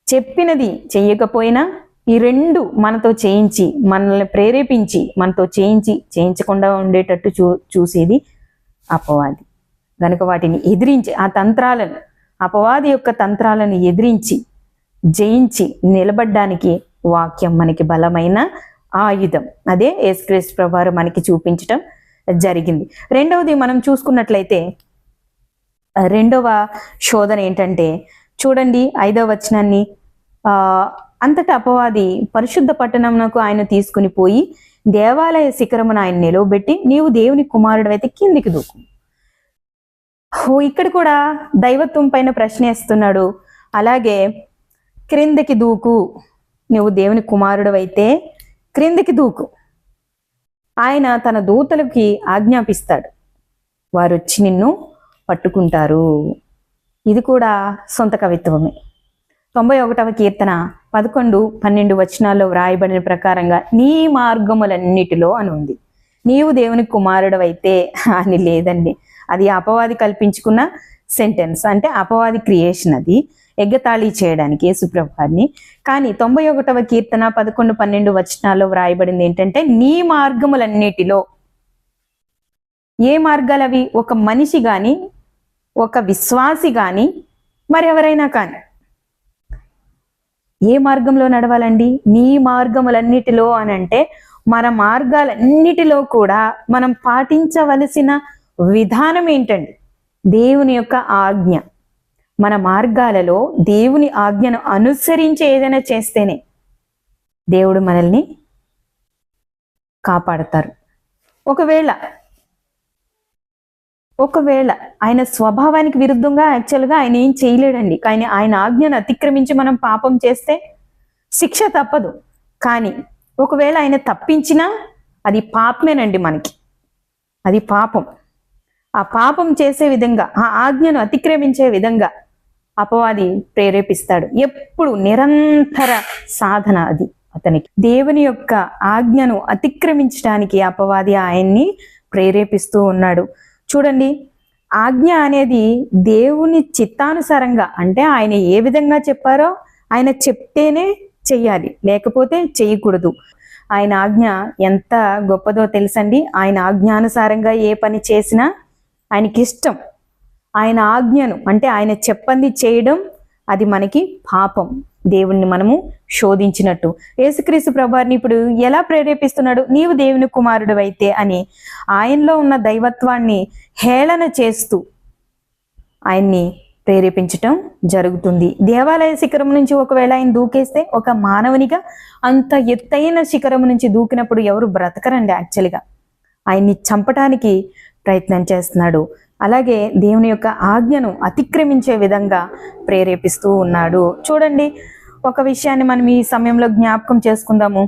చెప్పినది చెయ్యకపోయినా, ఈ 2 మనతో చేయించి, మనల్ని ప్రేరేపించి, మనతో చేయించకుండా ఉండేటట్టు చూసేది అపవాది. గనుక వాటిని ఎదిరించి, ఆ తంత్రాలను, అపవాది యొక్క తంత్రాలను ఎదిరించి జయించి నిలబడ్డానికి వాక్యం మనకి బలమైన ఆయుధం. అదే యేసుక్రీస్తు ప్రభువారు మనకి చూపించటం జరిగింది. రెండవది మనం చూసుకున్నట్లయితే, రెండవ శోధన ఏంటంటే చూడండి 5వ వచనాన్ని. అంతటా అపవాది పరిశుద్ధ పట్టణమునకు ఆయన తీసుకుని పోయి దేవాలయ శిఖరమును ఆయన నిలవబెట్టి, నీవు దేవుని కుమారుడు అయితే కిందికి దూకు. ఇక్కడ కూడా దైవత్వం పైన ప్రశ్నిస్తున్నాడు. అలాగే క్రిందికి దూకు, నువ్వు దేవుని కుమారుడు అయితే క్రిందికి దూకు. ఆయన తన దూతలకి ఆజ్ఞాపిస్తాడు, వారు వచ్చి నిన్ను పట్టుకుంటారు. ఇది కూడా సొంత కవిత్వమే. 91వ కీర్తన 11, 12 వచనాల్లో వ్రాయబడిన ప్రకారంగా నీ మార్గములన్నిటిలో అని ఉంది. నీవు దేవుని కుమారుడు అయితే అని లేదండి. అది అపవాది కల్పించుకున్న సెంటెన్స్, అంటే అపవాది క్రియేషన్. అది ఎగ్గతాళి చేయడానికి యేసుప్రభువారిని. కానీ 91వ కీర్తన 11, 12 వచనాల్లో వ్రాయబడింది ఏంటంటే నీ మార్గములన్నిటిలో. ఏ మార్గాలు అవి? ఒక మనిషి గాని, ఒక విశ్వాసి గాని, మరెవరైనా కానీ ఏ మార్గంలో నడవాలండి? నీ మార్గములన్నిటిలో అని అంటే మన మార్గాలన్నిటిలో కూడా మనం పాటించవలసిన విధానం ఏంటండి? దేవుని యొక్క ఆజ్ఞ. మన మార్గాలలో దేవుని ఆజ్ఞను అనుసరించి ఏదైనా చేస్తేనే దేవుడు మనల్ని కాపాడతారు. ఒకవేళ ఆయన స్వభావానికి విరుద్ధంగా యాక్చువల్గా ఆయన ఏం చేయలేడండి. కానీ ఆయన ఆజ్ఞను అతిక్రమించి మనం పాపం చేస్తే శిక్ష తప్పదు. కానీ ఒకవేళ ఆయన తప్పించినా అది పాపమేనండి. మనకి అది పాపం. ఆ పాపం చేసే విధంగా, ఆ ఆజ్ఞను అతిక్రమించే విధంగా అపవాది ప్రేరేపిస్తాడు. ఎప్పుడు నిరంతర సాధన అది అతనికి. దేవుని యొక్క ఆజ్ఞను అతిక్రమించడానికి అపవాది ఆయన్ని ప్రేరేపిస్తూ ఉన్నాడు. చూడండి, ఆజ్ఞ అనేది దేవుని చిత్తానుసారంగా, అంటే ఆయన ఏ విధంగా చెప్పారో ఆయన చెప్తేనే చెయ్యాలి, లేకపోతే చేయకూడదు. ఆయన ఆజ్ఞ ఎంత గొప్పదో తెలుసండి. ఆయన ఆజ్ఞానుసారంగా ఏ పని చేసినా ఆయనకి ఇష్టం. ఆయన ఆజ్ఞను అంటే ఆయన చెప్పంది చేయడం అది మనకి పాపం. దేవుణ్ణి మనము శోధించినట్టు. యేసుక్రీస్తు ప్రభువారిని ఇప్పుడు ఎలా ప్రేరేపిస్తున్నాడు? నీవు దేవుని కుమారుడు అయితే అని ఆయనలో ఉన్న దైవత్వాన్ని హేళన చేస్తూ ఆయన్ని ప్రేరేపించటం జరుగుతుంది. దేవాలయ శిఖరం నుంచి ఒకవేళ ఆయన దూకేస్తే, ఒక మానవునిగా అంత ఎత్తైన శిఖరం నుంచి దూకినప్పుడు ఎవరు బ్రతకరండి. యాక్చువల్గా ఆయన్ని చంపటానికి ప్రయత్నం చేస్తున్నాడు. అలాగే దేవుని యొక్క ఆజ్ఞను అతిక్రమించే విధంగా ప్రేరేపిస్తూ ఉన్నాడు. చూడండి, ఒక విషయాన్ని మనం ఈ సమయంలో జ్ఞాపకం చేసుకుందాము.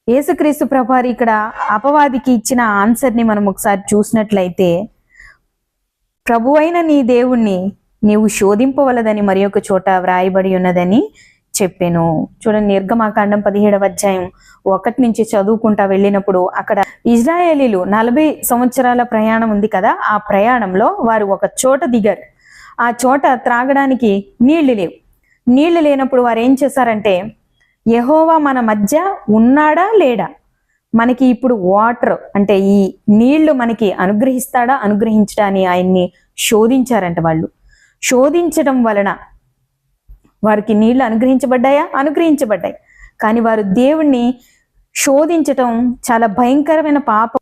యేసుక్రీస్తు ప్రభువారు ఇక్కడ అపవాదికి ఇచ్చిన ఆన్సర్ని మనం ఒకసారి చూసినట్లయితే, ప్రభువైన నీ దేవుణ్ణి నీవు శోధింపవలదని మరి ఒక చోట వ్రాయబడి ఉన్నదని చెప్పాను. చూడండి, నిర్గమాకాండం 17వ అధ్యాయం 1 నుంచి చదువుకుంటా వెళ్ళినప్పుడు అక్కడ ఇజ్రాయేలీలు 40 సంవత్సరాల ప్రయాణం ఉంది కదా. ఆ ప్రయాణంలో వారు ఒక చోట దిగారు. ఆ చోట త్రాగడానికి నీళ్లు లేవు. నీళ్లు లేనప్పుడు వారు ఏం చేశారంటే, యెహోవా మన మధ్య ఉన్నాడా లేడా, మనకి ఇప్పుడు వాటర్ అంటే ఈ నీళ్లు మనకి అనుగ్రహిస్తాడా అనుగ్రహించడా అని ఆయన్ని శోధించారంట. వాళ్ళు శోధించడం వలన వారికి నీళ్లు అనుగ్రహించబడ్డాయా? అనుగ్రహించబడ్డాయి. కానీ వారు దేవుణ్ణి శోధించటం చాలా భయంకరమైన పాపం.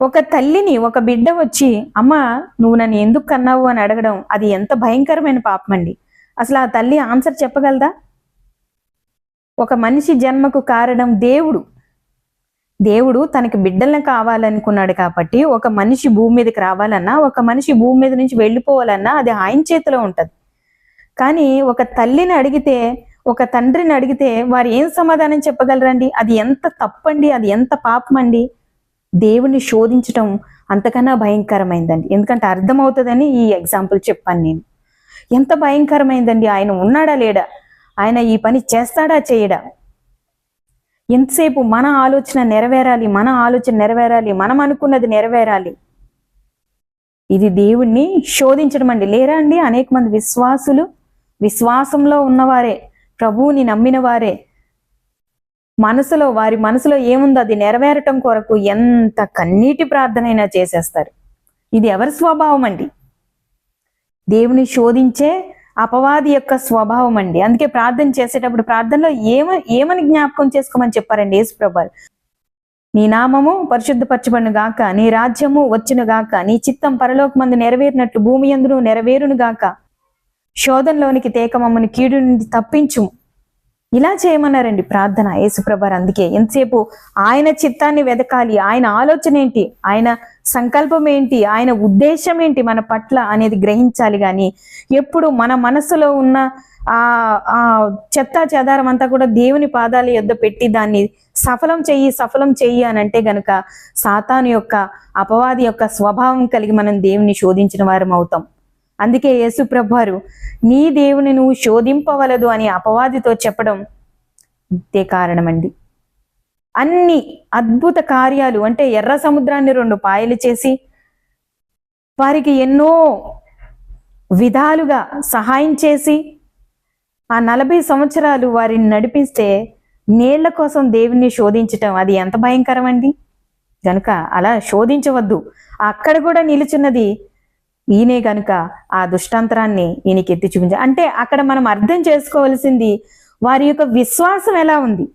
ఒక తల్లిని ఒక బిడ్డ వచ్చి అమ్మ నువ్వు నన్ను ఎందుకు కన్నావు అని అడగడం అది ఎంత భయంకరమైన పాపం అండి. అసలు ఆ తల్లి ఆన్సర్ చెప్పగలదా? ఒక మనిషి జన్మకు కారణం దేవుడు. దేవుడు తనకి బిడ్డలను కావాలనుకున్నాడు కాబట్టి ఒక మనిషి భూమి మీదకి రావాలన్నా, ఒక మనిషి భూమి మీద నుంచి వెళ్ళిపోవాలన్నా అది ఆయన చేతిలో ఉంటది. కానీ ఒక తల్లిని అడిగితే, ఒక తండ్రిని అడిగితే వారు ఏం సమాధానం చెప్పగలరండి? అది ఎంత తప్పండి, అది ఎంత పాపమండి. దేవుణ్ణి శోధించటం అంతకన్నా భయంకరమైందండి. ఎందుకంటే అర్థమవుతుందని ఈ ఎగ్జాంపుల్ చెప్పాను నేను. ఎంత భయంకరమైందండి. ఆయన ఉన్నాడా లేడా, ఆయన ఈ పని చేస్తాడా చేయడా, ఎంతసేపు మన ఆలోచన నెరవేరాలి, మన ఆలోచన నెరవేరాలి, మనం అనుకున్నది నెరవేరాలి. ఇది దేవుణ్ణి శోధించడం అండి. లేరా అండి అనేక మంది విశ్వాసులు, విశ్వాసంలో ఉన్నవారే, ప్రభువుని నమ్మిన వారే, వారి మనసులో ఏముందో అది నెరవేరటం కొరకు ఎంత కన్నీటి ప్రార్థనైనా చేసేస్తారు. ఇది ఎవరి స్వభావం అండి? దేవుని శోధించే అపవాది యొక్క స్వభావం అండి. అందుకే ప్రార్థన చేసేటప్పుడు ప్రార్థనలో ఏమని జ్ఞాపకం చేసుకోమని చెప్పారండి యేసు ప్రభువారు? నీ నామము పరిశుద్ధపరచబడును గాక, నీ రాజ్యము వచ్చును గాక, నీ చిత్తం పరలోకమందు నెరవేరినట్లు భూమి యందును నెరవేరును గాక, శోధనలోనికి తేక మమ్మల్ని కీడు నుండి తప్పించు. ఇలా చేయమన్నారండి ప్రార్థన యేసు ప్రభువారు. అందుకే ఎంతసేపు ఆయన చిత్తాన్ని వెదకాలి, ఆయన ఆలోచన ఏంటి, ఆయన సంకల్పం ఏంటి, ఆయన ఉద్దేశం ఏంటి మన పట్ల అనేది గ్రహించాలి. కానీ ఎప్పుడు మన మనసులో ఉన్న ఆ చెత్తా చెదారం అంతా కూడా దేవుని పాదాల యొద్ద పెట్టి దాన్ని సఫలం చెయ్యి అని అంటే గనుక సాతాను యొక్క, అపవాది యొక్క స్వభావం కలిగి మనం దేవుని శోధించిన వారం అవుతాం. అందుకే యేసు ప్రభువారు నీ దేవుని నువ్వు శోధింపవలదు అని అపవాదితో చెప్పడం ఇంతే కారణమండి. అన్ని అద్భుత కార్యాలు అంటే ఎర్ర సముద్రాన్ని 2 పాయలు చేసి వారికి ఎన్నో విధాలుగా సహాయం చేసి ఆ 40 సంవత్సరాలు వారిని నడిపిస్తే నీళ్ల కోసం దేవుణ్ణి శోధించటం అది ఎంత భయంకరం అండి. కనుక అలా శోధించవద్దు. అక్కడ కూడా నిలుచున్నది ఈయనే కనుక ఆ దుష్టాంతరాన్ని ఈయనకి ఎత్తి చూపించారు. అంటే అక్కడ మనం అర్థం చేసుకోవాల్సింది వారి యొక్క విశ్వాసం ఎలా ఉంది,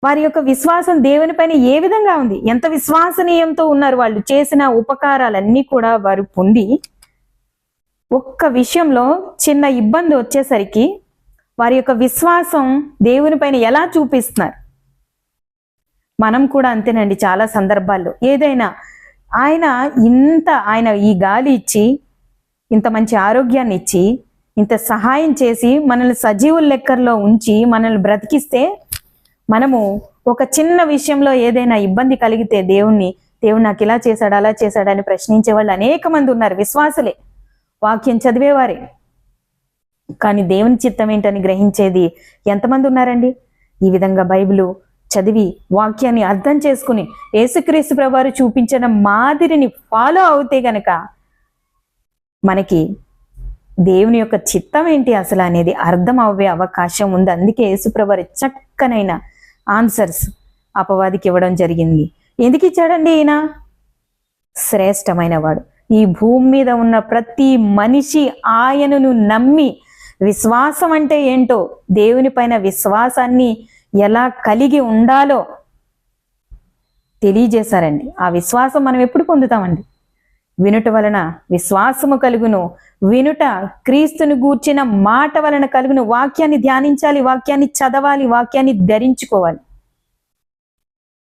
వారి యొక్క విశ్వాసం దేవుని పైన ఏ విధంగా ఉంది, ఎంత విశ్వసనీయంతో ఉన్నారు. వాళ్ళు చేసిన ఉపకారాలన్నీ కూడా వారు పొంది ఒక్క విషయంలో చిన్న ఇబ్బంది వచ్చేసరికి వారి యొక్క విశ్వాసం దేవుని పైన ఎలా చూపిస్తున్నారు. మనం కూడా అంతేనండి. చాలా సందర్భాల్లో ఏదైనా ఆయన ఈ గాలి ఇచ్చి, ఇంత మంచి ఆరోగ్యాన్ని ఇచ్చి, ఇంత సహాయం చేసి, మనల్ని సజీవుల లెక్కల్లో ఉంచి మనల్ని బ్రతికిస్తే, మనము ఒక చిన్న విషయంలో ఏదైనా ఇబ్బంది కలిగితే దేవుడు నాకు ఇలా చేశాడు అలా చేశాడని ప్రశ్నించే వాళ్ళు అనేక మంది ఉన్నారు. విశ్వాసులే, వాక్యం చదివేవారే, కానీ దేవుని చిత్తం ఏంటని గ్రహించేది ఎంతమంది ఉన్నారండి? ఈ విధంగా బైబిలు చదివి వాక్యాన్ని అర్థం చేసుకుని యేసుక్రీస్తు ప్రభువారు చూపించిన మాదిరిని ఫాలో అవుతే గనక మనకి దేవుని యొక్క చిత్తం ఏంటి అసలు అనేది అర్థం అవ్వే అవకాశం ఉంది. అందుకే యేసు ప్రభువారు చక్కనైన ఆన్సర్స్ అపవాదికి ఇవ్వడం జరిగింది. ఎందుకు ఇచ్చాడండి? ఈయన శ్రేష్టమైన వాడు. ఈ భూమి మీద ఉన్న ప్రతి మనిషి ఆయనను నమ్మి, విశ్వాసం అంటే ఏంటో, దేవుని పైన విశ్వాసాన్ని ఎలా కలిగి ఉండాలో తెలియజేశారండి. ఆ విశ్వాసం మనం ఎప్పుడు పొందుతామండి? వినుట వలన విశ్వాసము కలుగును, వినుట క్రీస్తుని గూర్చిన మాట వలన కలుగును. వాక్యాన్ని ధ్యానించాలి, వాక్యాన్ని చదవాలి, వాక్యాన్ని ధరించుకోవాలి.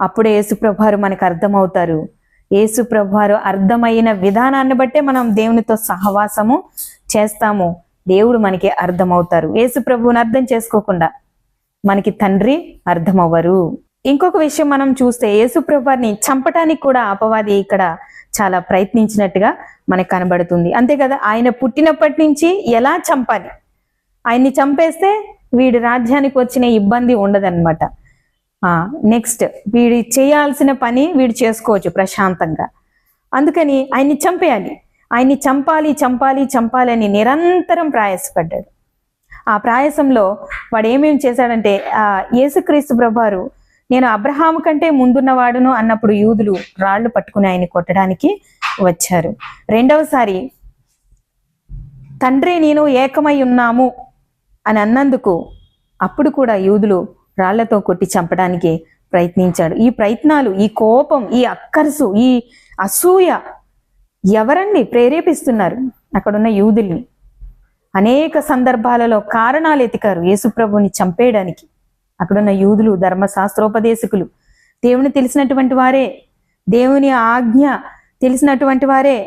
అప్పుడే యేసుప్రభువారు మనకు అర్థమవుతారు. యేసుప్రభువారు అర్థమైన విధానాన్ని బట్టే మనం దేవునితో సహవాసము చేస్తాము. దేవుడు మనకి అర్థమవుతారు. యేసుప్రభువుని అర్థం చేసుకోకుండా మనకి తండ్రి అర్థమవ్వరు. ఇంకొక విషయం మనం చూస్తే, యేసుప్రభువారిని చంపటానికి కూడా అపవాది ఇక్కడ చాలా ప్రయత్నించినట్టుగా మనకు కనబడుతుంది. అంతే కదా, ఆయన పుట్టినప్పటి నుంచి ఎలా చంపాలి, ఆయన్ని చంపేస్తే వీడి రాజ్యానికి వచ్చిన ఇబ్బంది ఉండదన్నమాట. నెక్స్ట్ వీడి చేయాల్సిన పని వీడు చేసుకోవచ్చు ప్రశాంతంగా. అందుకని ఆయన్ని చంపేయాలి, ఆయన్ని చంపాలి అని నిరంతరం ప్రయాసపడ్డాడు. ఆ ప్రయాసంలో వాడు ఏమేమి చేశాడంటే, యేసుక్రీస్తు ప్రభువారు నేను అబ్రహాము కంటే ముందున్నవాడును అన్నప్పుడు యూదులు రాళ్లు పట్టుకుని ఆయన్ని కొట్టడానికి వచ్చారు. రెండవసారి తండ్రి నేను ఏకమై ఉన్నాము అని అన్నందుకు అప్పుడు కూడా యూదులు రాళ్లతో కొట్టి చంపడానికి ప్రయత్నించాడు. ఈ ప్రయత్నాలు, ఈ కోపం, ఈ అక్కర్సు, ఈ అసూయ ఎవరండి ప్రేరేపిస్తున్నారు? అక్కడున్న యూదుల్ని. అనేక సందర్భాలలో కారణాలు ఎతికారు యేసుప్రభుని చంపేయడానికి. అక్కడున్న యూదులు, ధర్మశాస్త్రోపదేశకులు, దేవుని తెలిసినటువంటి వారే, దేవుని ఆజ్ఞ తెలిసినటువంటి వారే,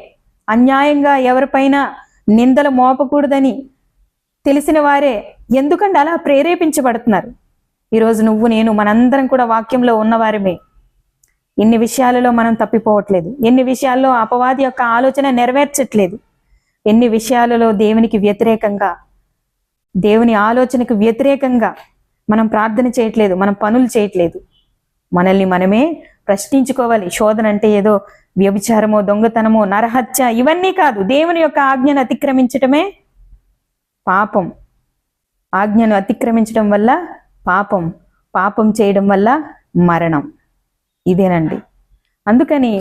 అన్యాయంగా ఎవరిపైన నిందలు మోపకూడదని తెలిసిన వారే ఎందుకంటే అలా ప్రేరేపించబడుతున్నారు. ఈరోజు నువ్వు నేను మనందరం కూడా వాక్యంలో ఉన్నవారమే. ఎన్ని విషయాలలో మనం తప్పిపోవట్లేదు, ఎన్ని విషయాల్లో అపవాది యొక్క ఆలోచన నెరవేర్చట్లేదు, ఎన్ని విషయాలలో దేవునికి వ్యతిరేకంగా, దేవుని ఆలోచనకు వ్యతిరేకంగా మనం ప్రార్థన చేయట్లేదు, మనం పనులు చేయట్లేదు. మనల్ని మనమే ప్రశ్నించుకోవాలి. శోధన అంటే ఏదో వ్యభిచారమో, దొంగతనమో, నరహత్య ఇవన్నీ కాదు. దేవుని యొక్క ఆజ్ఞను అతిక్రమించటమే పాపం. ఆజ్ఞను అతిక్రమించడం వల్ల పాపం, పాపం చేయడం వల్ల మరణం. ఇదేనండి. అందుకని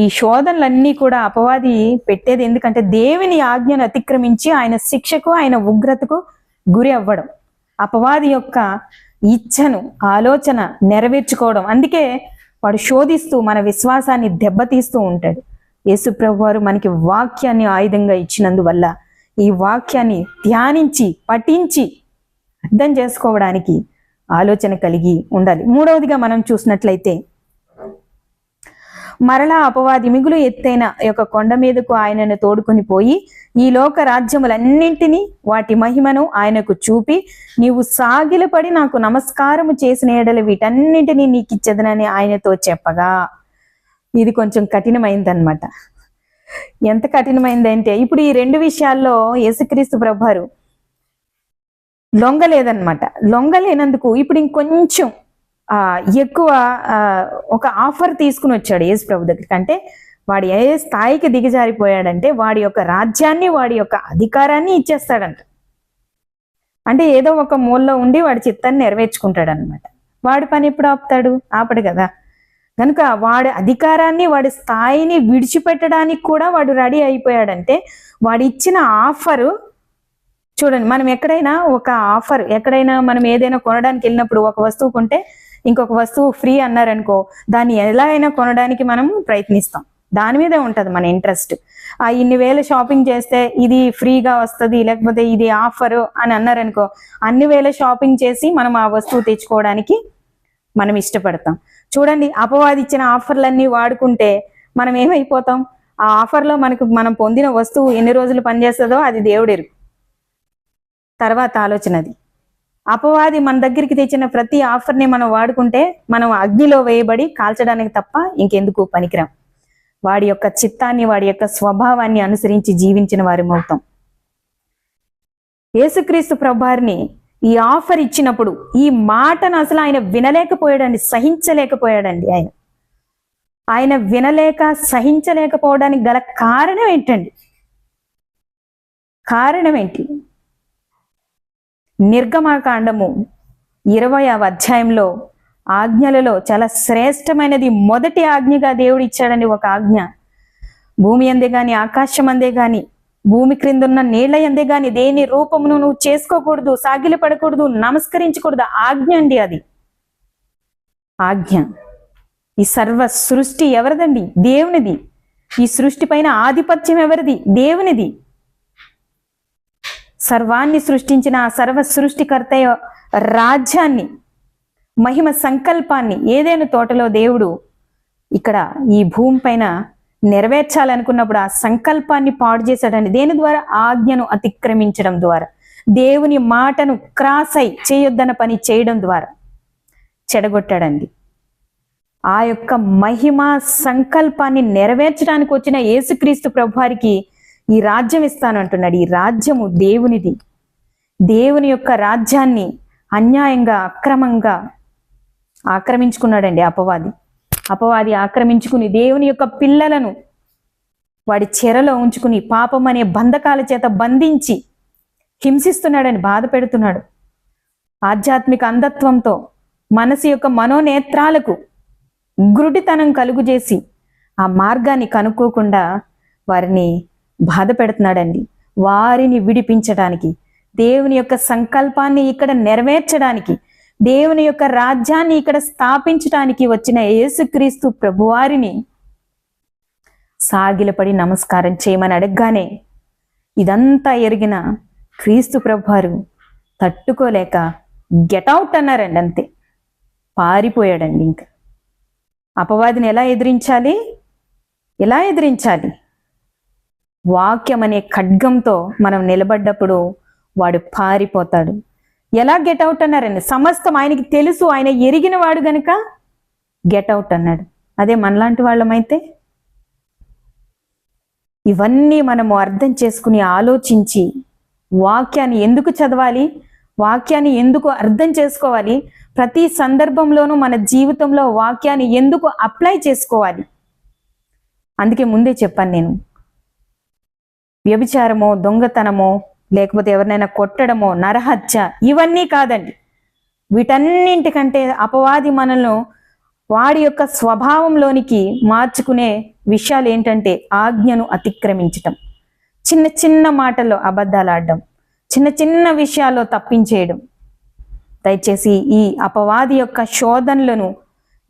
ఈ శోధనలన్నీ కూడా అపవాది పెట్టేది ఎందుకంటే దేవుని ఆజ్ఞను అతిక్రమించి ఆయన శిక్షకు, ఆయన ఉగ్రతకు గురి అవ్వడం, అపవాది యొక్క ఇచ్ఛను, ఆలోచన నెరవేర్చుకోవడం. అందుకే వాడు శోధిస్తూ మన విశ్వాసాన్ని దెబ్బతీస్తూ ఉంటాడు. యేసుప్రభు వారు మనకి వాక్యాన్ని ఆయుధంగా ఇచ్చినందువల్ల ఈ వాక్యాన్ని ధ్యానించి, పఠించి అర్థం చేసుకోవడానికి ఆలోచన కలిగి ఉండాలి. మూడవదిగా మనం చూసినట్లయితే, మరలా అపవాది మిగులు ఎత్తైన యొక్క కొండ మీదకు ఆయనను తోడుకొని పోయి ఈ లోక రాజ్యములన్నింటినీ వాటి మహిమను ఆయనకు చూపి, నీవు సాగిలపడి నాకు నమస్కారము చేసిన ఎడల వీటన్నింటినీ నీకు ఇచ్చేదనని ఆయనతో చెప్పగా. ఇది కొంచెం కఠినమైందనమాట. ఎంత కఠినమైందంటే, ఇప్పుడు ఈ రెండు విషయాల్లో యేసుక్రీస్తు ప్రభువారు లొంగలేదన్నమాట. లొంగలేనందుకు ఇప్పుడు ఇంకొంచెం ఎక్కువ ఒక ఆఫర్ తీసుకుని వచ్చాడు యేసు ప్రభు దగ్గరికి. అంటే వాడు ఏ స్థాయికి దిగజారిపోయాడంటే వాడి యొక్క రాజ్యాన్ని, వాడి యొక్క అధికారాన్ని ఇచ్చేస్తాడంట. అంటే ఏదో ఒక మూలలో ఉండి వాడి చిత్తాన్ని నెరవేర్చుకుంటాడు అనమాట. వాడి పని ఎప్పుడు ఆపుతాడు? ఆపడు కదా. కనుక వాడి అధికారాన్ని, వాడి స్థాయిని విడిచిపెట్టడానికి కూడా వాడు రెడీ అయిపోయాడంటే వాడు ఇచ్చిన ఆఫరు చూడండి. మనం ఎక్కడైనా ఒక ఆఫర్, ఎక్కడైనా మనం ఏదైనా కొనడానికి వెళ్ళినప్పుడు ఒక వస్తువు కొంటే ఇంకొక వస్తువు ఫ్రీ అన్నారనుకో, దాన్ని ఎలా అయినా కొనడానికి మనము ప్రయత్నిస్తాం. దాని మీదే ఉంటది మన ఇంట్రెస్ట్. ఇన్ని వేలు షాపింగ్ చేస్తే ఇది ఫ్రీగా వస్తుంది, లేకపోతే ఇది ఆఫర్ అని అన్నారనుకో, అన్ని వేల షాపింగ్ చేసి మనం ఆ వస్తువు తెచ్చుకోవడానికి మనం ఇష్టపడతాం. చూడండి, అపవాది ఇచ్చిన ఆఫర్లన్నీ వాడుకుంటే మనం ఏమైపోతాం? ఆ ఆఫర్లో మనం పొందిన వస్తువు ఎన్ని రోజులు పనిచేస్తుందో అది దేవుడెరుగు. తర్వాత ఆలోచనది. అపవాది మన దగ్గరికి తెచ్చిన ప్రతి ఆఫర్ని మనం వాడుకుంటే మనం అగ్నిలో వేయబడి కాల్చడానికి తప్ప ఇంకెందుకు పనికిరాం. వాడి యొక్క చిత్తాన్ని, వాడి యొక్క స్వభావాన్ని అనుసరించి జీవించిన వారిమవుతాం. యేసుక్రీస్తు ప్రభువారిని ఈ ఆఫర్ ఇచ్చినప్పుడు ఈ మాటను అసలు ఆయన వినలేకపోయాడండి, సహించలేకపోయాడండి. ఆయన వినలేక సహించలేకపోవడానికి గల కారణం ఏంటండి? కారణం ఏంటి? నిర్గమకాండము 20వ అధ్యాయంలో ఆజ్ఞలలో చాలా శ్రేష్టమైనది మొదటి ఆజ్ఞగా దేవుడు ఇచ్చాడండి. ఒక ఆజ్ఞ, భూమి అందే గాని, ఆకాశం అందే గాని, భూమి క్రిందున్న నీళ్ల యందే గాని దేని రూపమును నువ్వు చేసుకోకూడదు, సాగిలపడకూడదు, నమస్కరించకూడదు. ఆజ్ఞ అండి అది. ఆజ్ఞ. ఈ సర్వ సృష్టి ఎవరిదండి? దేవునిది. ఈ సృష్టి పైన ఆధిపత్యం ఎవరిది? దేవునిది. సర్వాన్ని సృష్టించిన ఆ సర్వ సృష్టికర్త రాజ్యాన్ని, మహిమ సంకల్పాన్ని ఏదైనా తోటలో దేవుడు ఇక్కడ ఈ భూమి పైన నెరవేర్చాలనుకున్నప్పుడు ఆ సంకల్పాన్ని పాడు చేశాడండి. దేని ద్వారా? ఆజ్ఞను అతిక్రమించడం ద్వారా, దేవుని మాటను క్రాస్ అయి చేయొద్దన్న పని చేయడం ద్వారా చెడగొట్టాడండి. ఆ యొక్క మహిమ సంకల్పాన్ని నెరవేర్చడానికి వచ్చిన యేసుక్రీస్తు ప్రభువారికి ఈ రాజ్యం ఇస్తానంటున్నాడు. ఈ రాజ్యము దేవునిది. దేవుని యొక్క రాజ్యాన్ని అన్యాయంగా, అక్రమంగా ఆక్రమించుకున్నాడండి అపవాది ఆక్రమించుకుని దేవుని యొక్క పిల్లలను వాడి చెరలో ఉంచుకుని పాపం అనే బంధకాల చేత బంధించి హింసిస్తున్నాడని, బాధ పెడుతున్నాడు. ఆధ్యాత్మిక అంధత్వంతో మనసు యొక్క మనోనేత్రాలకు గురుడితనం కలుగు చేసి ఆ మార్గాన్ని కనుక్కోకుండా వారిని బాధ పెడుతున్నాడండి. వారిని విడిపించడానికి, దేవుని యొక్క సంకల్పాన్ని ఇక్కడ నెరవేర్చడానికి, దేవుని యొక్క రాజ్యాన్ని ఇక్కడ స్థాపించడానికి వచ్చిన యేసుక్రీస్తు ప్రభువారిని సాగిలపడి నమస్కారం చేయమని అడగగానే ఇదంతా ఎరిగిన క్రీస్తు ప్రభువారు తట్టుకోలేక గెట్అవుట్ అన్నారండి. అంతే, పారిపోయాడండి. ఇంకా అపవాదిని ఎలా ఎదిరించాలి? వాక్యం అనే ఖడ్గంతో మనం నిలబడ్డప్పుడు వాడు పారిపోతాడు. ఎలా గెట్అవుట్ అన్నారండి? సమస్తం ఆయనకి తెలుసు, ఆయన ఎరిగిన వాడు గనుక గెట్అవుట్ అన్నాడు. అదే మనలాంటి వాళ్ళమైతే ఇవన్నీ మనము అర్థం చేసుకుని ఆలోచించి వాక్యాన్ని ఎందుకు చదవాలి, వాక్యాన్ని ఎందుకు అర్థం చేసుకోవాలి, ప్రతి సందర్భంలోనూ మన జీవితంలో వాక్యాన్ని ఎందుకు అప్లై చేసుకోవాలి. అందుకే ముందే చెప్పాను నేను, వ్యభిచారమో, దొంగతనమో, లేకపోతే ఎవరినైనా కొట్టడమో, నరహత్య, ఇవన్నీ కాదండి. వీటన్నింటికంటే అపవాది మనల్ని వాడి యొక్క స్వభావంలోనికి మార్చుకునే విషయాలు ఏంటంటే ఆజ్ఞను అతిక్రమించటం, చిన్న చిన్న మాటల్లో అబద్ధాలు ఆడడం, చిన్న చిన్న విషయాల్లో తప్పించేయడం. దయచేసి ఈ అపవాది యొక్క శోధనలను,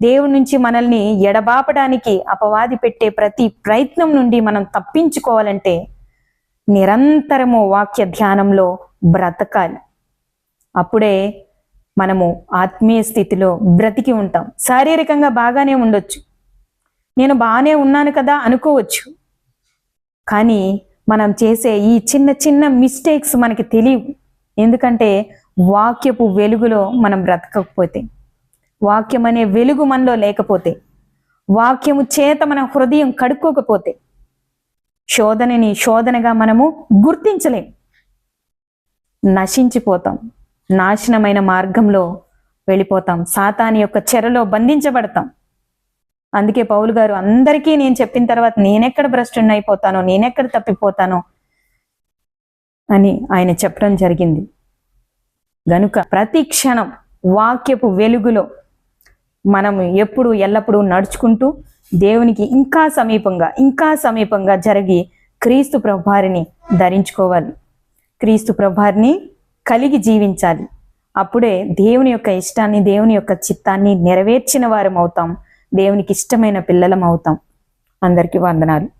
దేవుడి నుంచి మనల్ని ఎడబాపడానికి అపవాది పెట్టే ప్రతి ప్రయత్నం నుండి మనం తప్పించుకోవాలంటే నిరంతరము వాక్య ధ్యానంలో బ్రతకాలి. అప్పుడే మనము ఆత్మీయ స్థితిలో బ్రతికి ఉంటాం. శారీరకంగా బాగానే ఉండొచ్చు, నేను బాగానే ఉన్నాను కదా అనుకోవచ్చు, కానీ మనం చేసే ఈ చిన్న చిన్న మిస్టేక్స్ మనకి తెలియవు. ఎందుకంటే వాక్యపు వెలుగులో మనం బ్రతకకపోతే, వాక్యం అనే వెలుగు మనలో లేకపోతే, వాక్యము చేత మన హృదయం కడుక్కోకపోతే శోధనని శోధనగా మనము గుర్తించలేం, నశించిపోతాం, నాశనమైన మార్గంలో వెళ్ళిపోతాం, సాతాని యొక్క చెరలో బంధించబడతాం. అందుకే పౌలు గారు అందరికీ నేను చెప్పిన తర్వాత నేనెక్కడ భ్రష్టుని అయిపోతానో, నేనెక్కడ తప్పిపోతానో అని ఆయన చెప్పడం జరిగింది. గనుక ప్రతి క్షణం వాక్యపు వెలుగులో మనం ఎప్పుడు ఎల్లప్పుడూ నడుచుకుంటూ దేవునికి ఇంకా సమీపంగా జరిగి క్రీస్తు ప్రభువారిని ధరించుకోవాలి, క్రీస్తు ప్రభువారిని కలిగి జీవించాలి. అప్పుడే దేవుని యొక్క ఇష్టాన్ని, దేవుని యొక్క చిత్తాన్ని నెరవేర్చిన వారం అవుతాం, దేవునికి ఇష్టమైన పిల్లలం అవుతాం. అందరికీ వందనాలు.